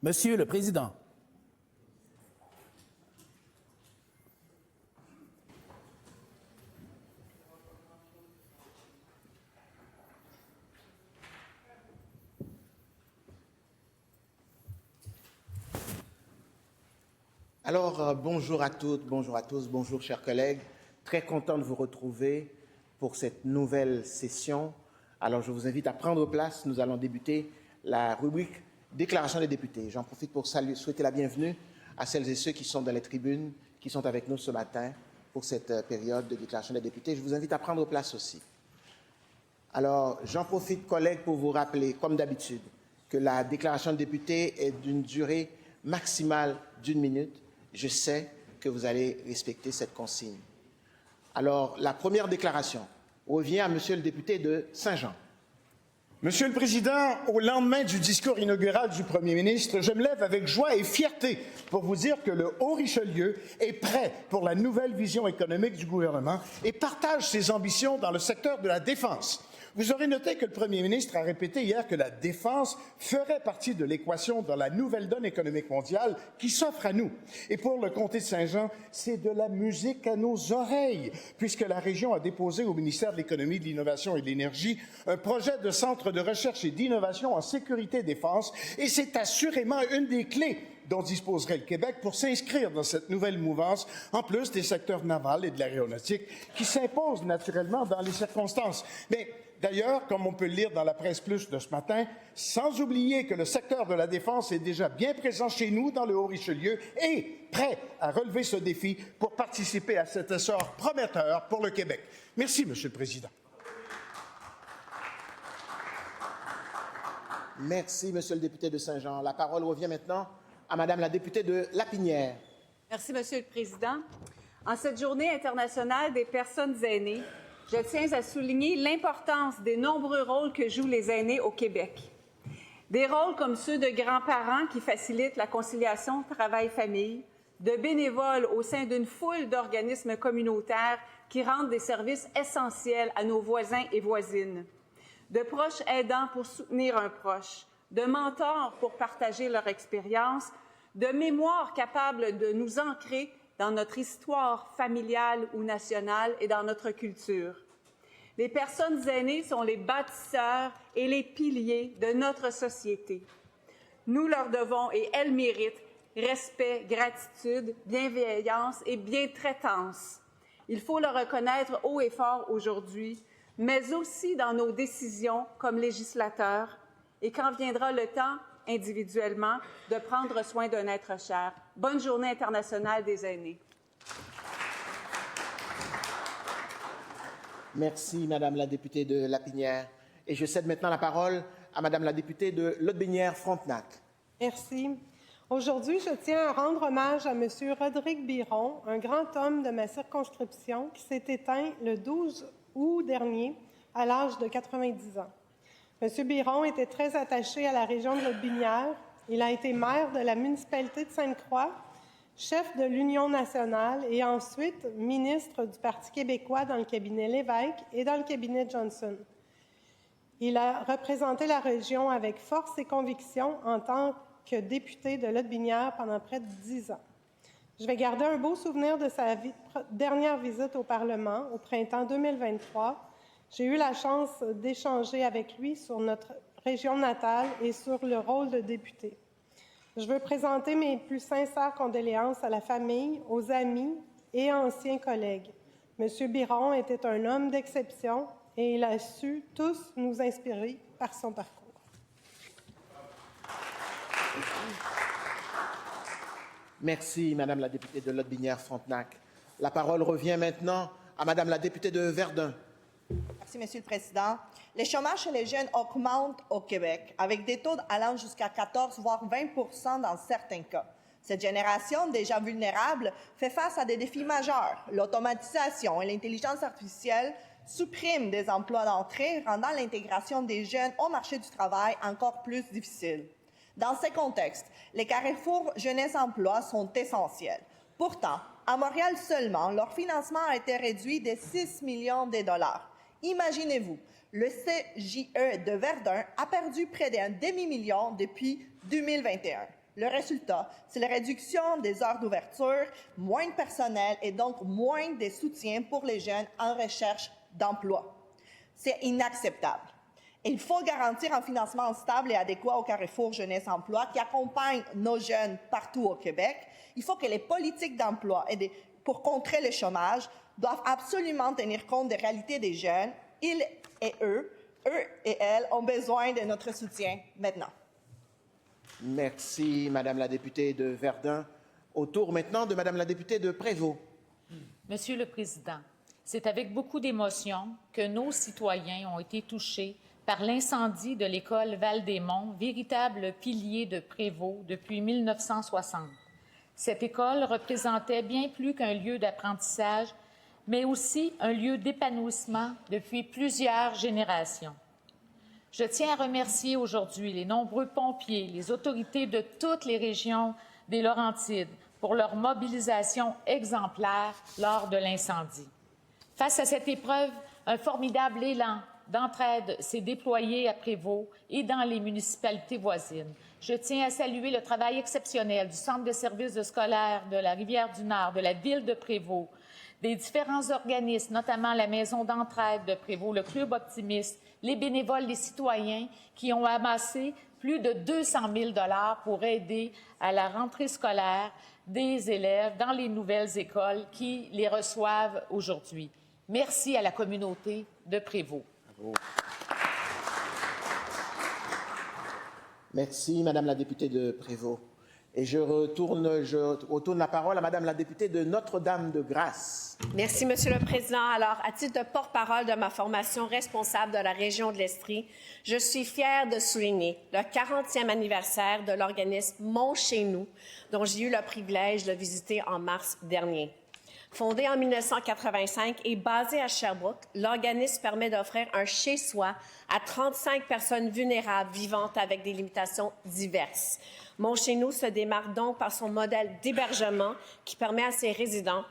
Monsieur le Président. Alors, bonjour à toutes, bonjour à tous, bonjour chers collègues. Très content de vous retrouver pour cette nouvelle session. Alors, je vous invite à prendre place. Nous allons débuter la rubrique Déclaration des députés. J'en profite pour souhaiter la bienvenue à celles et ceux qui sont dans les tribunes, qui sont avec nous ce matin pour cette période de Déclaration des députés. Je vous invite à prendre place aussi. Alors, j'en profite, collègues, pour vous rappeler, comme d'habitude, que la déclaration de députés est d'une durée maximale d'1 minute. Je sais que vous allez respecter cette consigne. Alors, la première déclaration revient à Monsieur le député de Saint-Jean. Monsieur le Président, au lendemain du discours inaugural du Premier ministre, je me lève avec joie et fierté pour vous dire que le Haut-Richelieu est prêt pour la nouvelle vision économique du gouvernement et partage ses ambitions dans le secteur de la défense. Vous aurez noté que le Premier ministre a répété hier que la défense ferait partie de l'équation dans la nouvelle donne économique mondiale qui s'offre à nous. Et pour le comté de Saint-Jean, c'est de la musique à nos oreilles, puisque la région a déposé au ministère de l'Économie, de l'Innovation et de l'Énergie un projet de centre de recherche et d'innovation en sécurité et défense, et c'est assurément une des clés dont disposerait le Québec pour s'inscrire dans cette nouvelle mouvance, en plus des secteurs navals et de l'aéronautique qui s'imposent naturellement dans les circonstances. Mais d'ailleurs, comme on peut le lire dans la presse plus de ce matin, sans oublier que le secteur de la défense est déjà bien présent chez nous dans le Haut-Richelieu et prêt à relever ce défi pour participer à cet essor prometteur pour le Québec. Merci, Monsieur le Président. Merci, Monsieur le député de Saint-Jean. La parole revient maintenant à Madame la députée de Lapinière. Merci, Monsieur le Président. En cette journée internationale des personnes aînées, je tiens à souligner l'importance des nombreux rôles que jouent les aînés au Québec. Des rôles comme ceux de grands-parents qui facilitent la conciliation travail-famille, de bénévoles au sein d'une foule d'organismes communautaires qui rendent des services essentiels à nos voisins et voisines, de proches aidants pour soutenir un proche, de mentors pour partager leur expérience, de mémoires capables de nous ancrer dans notre histoire familiale ou nationale et dans notre culture. Les personnes aînées sont les bâtisseurs et les piliers de notre société. Nous leur devons, et elles méritent, respect, gratitude, bienveillance et bientraitance. Il faut le reconnaître haut et fort aujourd'hui, mais aussi dans nos décisions comme législateurs, et quand viendra le temps, individuellement, de prendre soin d'un être cher. Bonne Journée internationale des aînés. Merci, Madame la députée de Lapinière. Et je cède maintenant la parole à Madame la députée de Lotbinière-Frontenac. Merci. Aujourd'hui, je tiens à rendre hommage à M. Rodrigue Biron, un grand homme de ma circonscription qui s'est éteint le 12 août dernier à l'âge de 90 ans. M. Biron était très attaché à la région de Lotbinière. Il a été maire de la municipalité de Sainte-Croix, chef de l'Union nationale et ensuite ministre du Parti québécois dans le cabinet Lévesque et dans le cabinet Johnson. Il a représenté la région avec force et conviction en tant que député de Lotbinière pendant près de 10 ans. Je vais garder un beau souvenir de sa dernière visite au Parlement au printemps 2023. J'ai eu la chance d'échanger avec lui sur notre région natale et sur le rôle de député. Je veux présenter mes plus sincères condoléances à la famille, aux amis et anciens collègues. M. Biron était un homme d'exception et il a su tous nous inspirer par son parcours. Merci, Madame la députée de Lotbinière-Frontenac. La parole revient maintenant à Madame la députée de Verdun. Merci, Monsieur le Président. Les chômages chez les jeunes augmentent au Québec, avec des taux allant jusqu'à 14 voire 20 dans certains cas. Cette génération, déjà vulnérable, fait face à des défis majeurs. L'automatisation et l'intelligence artificielle suppriment des emplois d'entrée, rendant l'intégration des jeunes au marché du travail encore plus difficile. Dans ces contextes, les carrefours jeunesse-emploi sont essentiels. Pourtant, à Montréal seulement, leur financement a été réduit de 6 millions de dollars. Imaginez-vous, le CJE de Verdun a perdu près d'un demi-million depuis 2021. Le résultat, c'est la réduction des heures d'ouverture, moins de personnel et donc moins de soutien pour les jeunes en recherche d'emploi. C'est inacceptable. Il faut garantir un financement stable et adéquat au Carrefour Jeunesse Emploi qui accompagne nos jeunes partout au Québec. Il faut que les politiques d'emploi pour contrer le chômage doivent absolument tenir compte des réalités des jeunes. Ils et eux et elles ont besoin de notre soutien maintenant. Merci, Madame la députée de Verdun. Au tour maintenant de Madame la députée de Prévost. Monsieur le Président, c'est avec beaucoup d'émotion que nos citoyens ont été touchés par l'incendie de l'école Val-des-Monts, véritable pilier de Prévost depuis 1960. Cette école représentait bien plus qu'un lieu d'apprentissage, mais aussi un lieu d'épanouissement depuis plusieurs générations. Je tiens à remercier aujourd'hui les nombreux pompiers, les autorités de toutes les régions des Laurentides pour leur mobilisation exemplaire lors de l'incendie. Face à cette épreuve, un formidable élan d'entraide s'est déployé à Prévost et dans les municipalités voisines. Je tiens à saluer le travail exceptionnel du Centre de services scolaires de la Rivière-du-Nord, de la Ville de Prévost, des différents organismes, notamment la Maison d'entraide de Prévost, le Club Optimiste, les bénévoles, les citoyens qui ont amassé plus de 200 000 $ pour aider à la rentrée scolaire des élèves dans les nouvelles écoles qui les reçoivent aujourd'hui. Merci à la communauté de Prévost. Bravo. Merci, Madame la députée de Prévost. Et je retourne la parole à Madame la députée de Notre-Dame-de-Grâce. Merci, Monsieur le Président. Alors, à titre de porte-parole de ma formation responsable de la région de l'Estrie, je suis fière de souligner le 40e anniversaire de l'organisme Mon Chez Nous, dont j'ai eu le privilège de visiter en mars dernier. Fondé en 1985 et basé à Sherbrooke, l'organisme permet d'offrir un chez-soi à 35 personnes vulnérables vivantes avec des limitations diverses. Mon Chez Nous se démarque donc par son modèle d'hébergement qui permet à ses résidents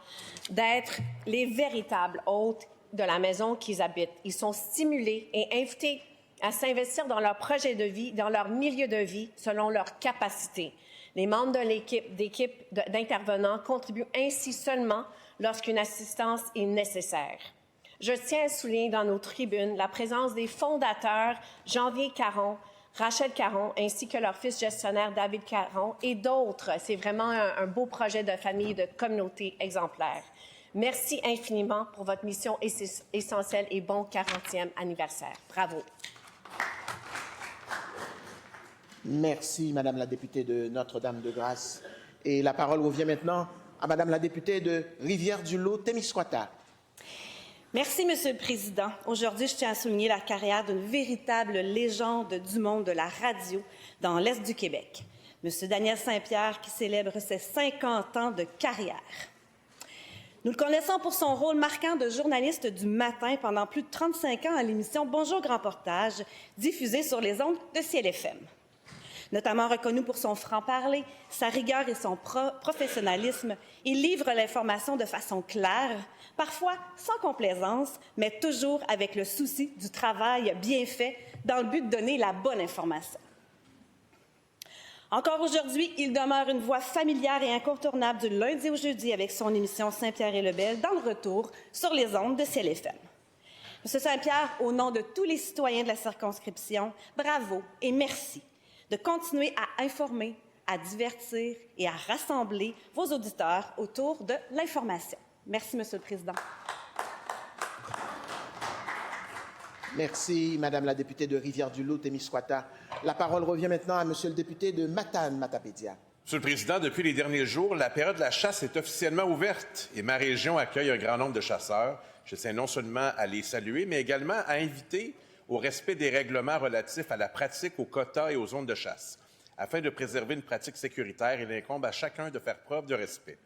d'être les véritables hôtes de la maison qu'ils habitent. Ils sont stimulés et invités à s'investir dans leur projet de vie, dans leur milieu de vie, selon leurs capacités. Les membres de d'équipe d'intervenants contribuent ainsi seulement lorsqu'une assistance est nécessaire. Je tiens à souligner dans nos tribunes la présence des fondateurs Janvier Caron, Rachel Caron, ainsi que leur fils gestionnaire David Caron et d'autres. C'est vraiment un beau projet de famille, de communauté exemplaire. Merci infiniment pour votre mission essentielle et bon 40e anniversaire. Bravo. Merci, Madame la députée de Notre-Dame-de-Grâce. Et la parole revient maintenant à Madame la députée de Rivière-du-Loup-Témiscouata. Merci, Monsieur le Président. Aujourd'hui, je tiens à souligner la carrière d'une véritable légende du monde de la radio dans l'Est du Québec, Monsieur Daniel Saint-Pierre, qui célèbre ses 50 ans de carrière. Nous le connaissons pour son rôle marquant de journaliste du matin pendant plus de 35 ans à l'émission Bonjour Grand Portage, diffusée sur les ondes de Ciel FM. Notamment reconnu pour son franc-parler, sa rigueur et son professionnalisme, il livre l'information de façon claire, parfois sans complaisance, mais toujours avec le souci du travail bien fait dans le but de donner la bonne information. Encore aujourd'hui, il demeure une voix familière et incontournable du lundi au jeudi avec son émission Saint-Pierre et Lebel dans le retour sur les ondes de Ciel FM. Monsieur Saint-Pierre, au nom de tous les citoyens de la circonscription, bravo et merci de continuer à informer, à divertir et à rassembler vos auditeurs autour de l'information. Merci, Monsieur le Président. Merci, Madame la députée de Rivière-du-Loup-Témiscouata. La parole revient maintenant à Monsieur le député de Matane-Matapédia. Monsieur le Président, depuis les derniers jours, la période de la chasse est officiellement ouverte et ma région accueille un grand nombre de chasseurs. Je tiens non seulement à les saluer, mais également à inviter au respect des règlements relatifs à la pratique aux quotas et aux zones de chasse. Afin de préserver une pratique sécuritaire, il incombe à chacun de faire preuve de respect.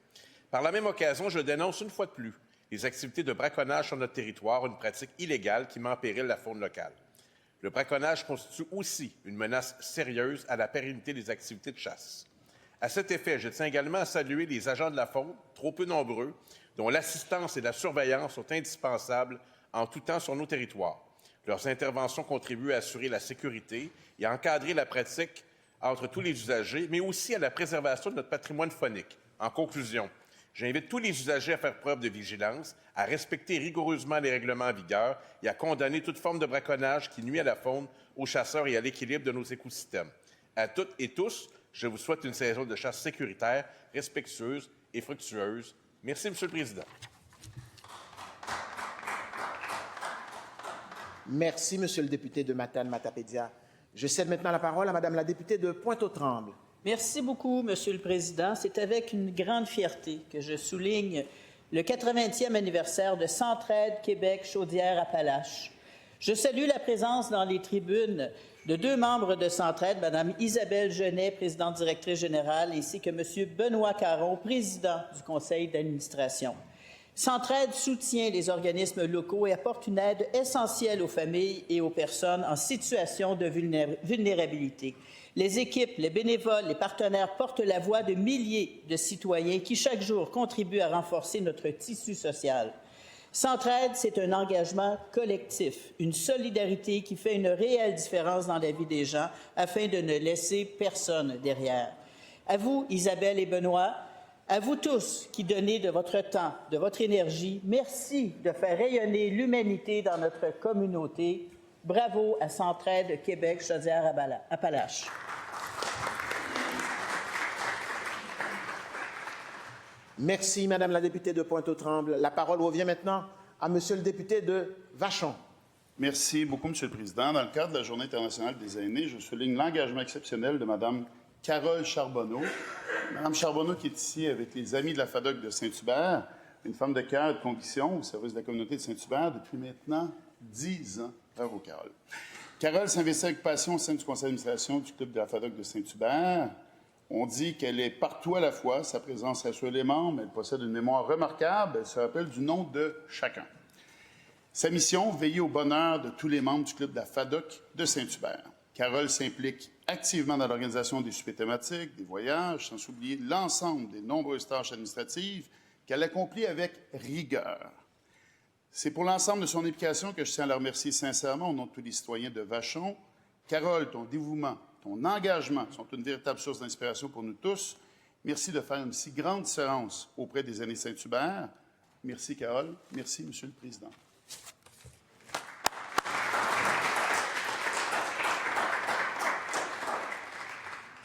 Par la même occasion, je dénonce une fois de plus les activités de braconnage sur notre territoire, une pratique illégale qui met en péril la faune locale. Le braconnage constitue aussi une menace sérieuse à la pérennité des activités de chasse. À cet effet, je tiens également à saluer les agents de la faune, trop peu nombreux, dont l'assistance et la surveillance sont indispensables en tout temps sur nos territoires. Leurs interventions contribuent à assurer la sécurité et à encadrer la pratique entre tous les usagers, mais aussi à la préservation de notre patrimoine phonique. En conclusion, j'invite tous les usagers à faire preuve de vigilance, à respecter rigoureusement les règlements en vigueur et à condamner toute forme de braconnage qui nuit à la faune, aux chasseurs et à l'équilibre de nos écosystèmes. À toutes et tous, je vous souhaite une saison de chasse sécuritaire, respectueuse et fructueuse. Merci, M. le Président. Merci, Monsieur le député de Matane-Matapédia. Je cède maintenant la parole à Madame la députée de Pointe-aux-Trembles. Merci beaucoup, Monsieur le Président. C'est avec une grande fierté que je souligne le 80e anniversaire de Centraide Québec Chaudière-Appalaches. Je salue la présence dans les tribunes de 2 membres de Centraide, Mme Isabelle Genet, présidente directrice générale, ainsi que M. Benoît Caron, président du conseil d'administration. Centraide soutient les organismes locaux et apporte une aide essentielle aux familles et aux personnes en situation de vulnérabilité. Les équipes, les bénévoles, les partenaires portent la voix de milliers de citoyens qui, chaque jour, contribuent à renforcer notre tissu social. Centraide, c'est un engagement collectif, une solidarité qui fait une réelle différence dans la vie des gens afin de ne laisser personne derrière. À vous, Isabelle et Benoît, à vous tous qui donnez de votre temps, de votre énergie, merci de faire rayonner l'humanité dans notre communauté. Bravo à Centraide Québec Chaudière-Appalaches. Merci, Madame la députée de Pointe-aux-Trembles. La parole revient maintenant à Monsieur le député de Vachon. Merci beaucoup, Monsieur le Président. Dans le cadre de la Journée internationale des aînés, je souligne l'engagement exceptionnel de Mme Carole Charbonneau. Mme Charbonneau qui est ici avec les Amis de la FADOC de Saint-Hubert, une femme de cœur et de conviction au service de la communauté de Saint-Hubert depuis maintenant 10 ans. Bravo, Carole. Carole s'investit avec passion au sein du conseil d'administration du club de la FADOC de Saint-Hubert. On dit qu'elle est partout à la fois. Sa présence rassure les membres. Elle possède une mémoire remarquable. Elle se rappelle du nom de chacun. Sa mission, veiller au bonheur de tous les membres du club de la FADOC de Saint-Hubert. Carole s'implique activement dans l'organisation des soupers thématiques, des voyages, sans oublier l'ensemble des nombreuses tâches administratives qu'elle accomplit avec rigueur. C'est pour l'ensemble de son implication que je tiens à la remercier sincèrement au nom de tous les citoyens de Vachon. Carole, ton dévouement, ton engagement sont une véritable source d'inspiration pour nous tous. Merci de faire une si grande différence auprès des aînés Saint-Hubert. Merci, Carole. Merci, Monsieur le Président.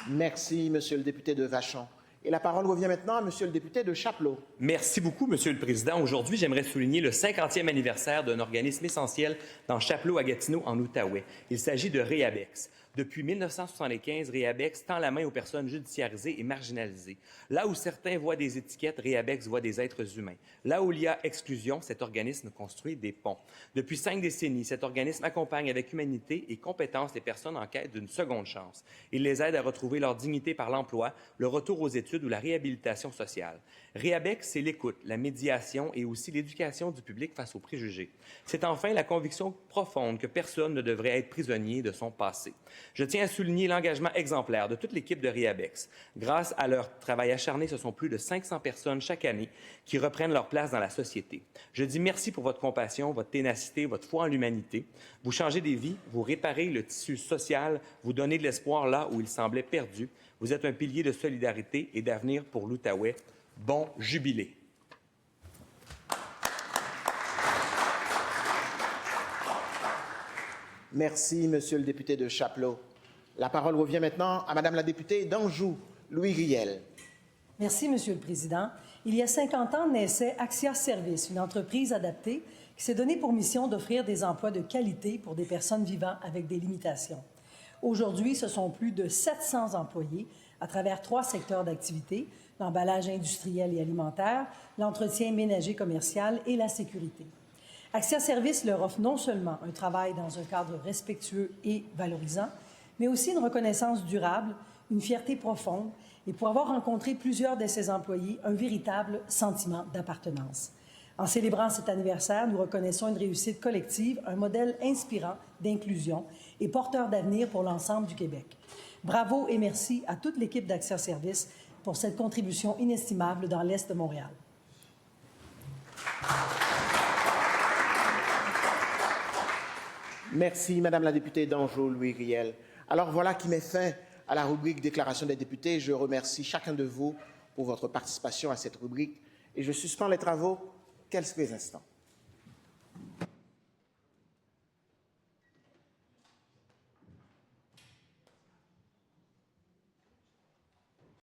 Merci, Monsieur le député de Vachon. Et la parole revient maintenant à Monsieur le député de Chapleau. Merci beaucoup, Monsieur le Président. Aujourd'hui, j'aimerais souligner le 50e anniversaire d'un organisme essentiel dans Chapleau, à Gatineau, en Outaouais. Il s'agit de Réabex. Depuis 1975, Réabex tend la main aux personnes judiciarisées et marginalisées. Là où certains voient des étiquettes, Réabex voit des êtres humains. Là où il y a exclusion, cet organisme construit des ponts. Depuis 5 décennies, cet organisme accompagne avec humanité et compétence les personnes en quête d'une seconde chance. Il les aide à retrouver leur dignité par l'emploi, le retour aux études ou la réhabilitation sociale. Réabex, c'est l'écoute, la médiation et aussi l'éducation du public face aux préjugés. C'est enfin la conviction profonde que personne ne devrait être prisonnier de son passé. Je tiens à souligner l'engagement exemplaire de toute l'équipe de Réabex. Grâce à leur travail acharné, ce sont plus de 500 personnes chaque année qui reprennent leur place dans la société. Je dis merci pour votre compassion, votre ténacité, votre foi en l'humanité. Vous changez des vies, vous réparez le tissu social, vous donnez de l'espoir là où il semblait perdu. Vous êtes un pilier de solidarité et d'avenir pour l'Outaouais. Bon jubilé. Merci, Monsieur le député de Chapleau. La parole revient maintenant à Madame la députée d'Anjou, Louis Riel. Merci, Monsieur le Président. Il y a 50 ans naissait Axia Service, une entreprise adaptée qui s'est donnée pour mission d'offrir des emplois de qualité pour des personnes vivant avec des limitations. Aujourd'hui, ce sont plus de 700 employés à travers 3 secteurs d'activité, l'emballage industriel et alimentaire, l'entretien ménager commercial et la sécurité. Axia Service leur offre non seulement un travail dans un cadre respectueux et valorisant, mais aussi une reconnaissance durable, une fierté profonde et pour avoir rencontré plusieurs de ses employés, un véritable sentiment d'appartenance. En célébrant cet anniversaire, nous reconnaissons une réussite collective, un modèle inspirant d'inclusion et porteur d'avenir pour l'ensemble du Québec. Bravo et merci à toute l'équipe d'Axia Service pour cette contribution inestimable dans l'Est de Montréal. Merci, Madame la députée d'Anjou, Louis Riel. Alors voilà qui met fin à la rubrique Déclaration des députés. Je remercie chacun de vous pour votre participation à cette rubrique et je suspends les travaux quelques instants.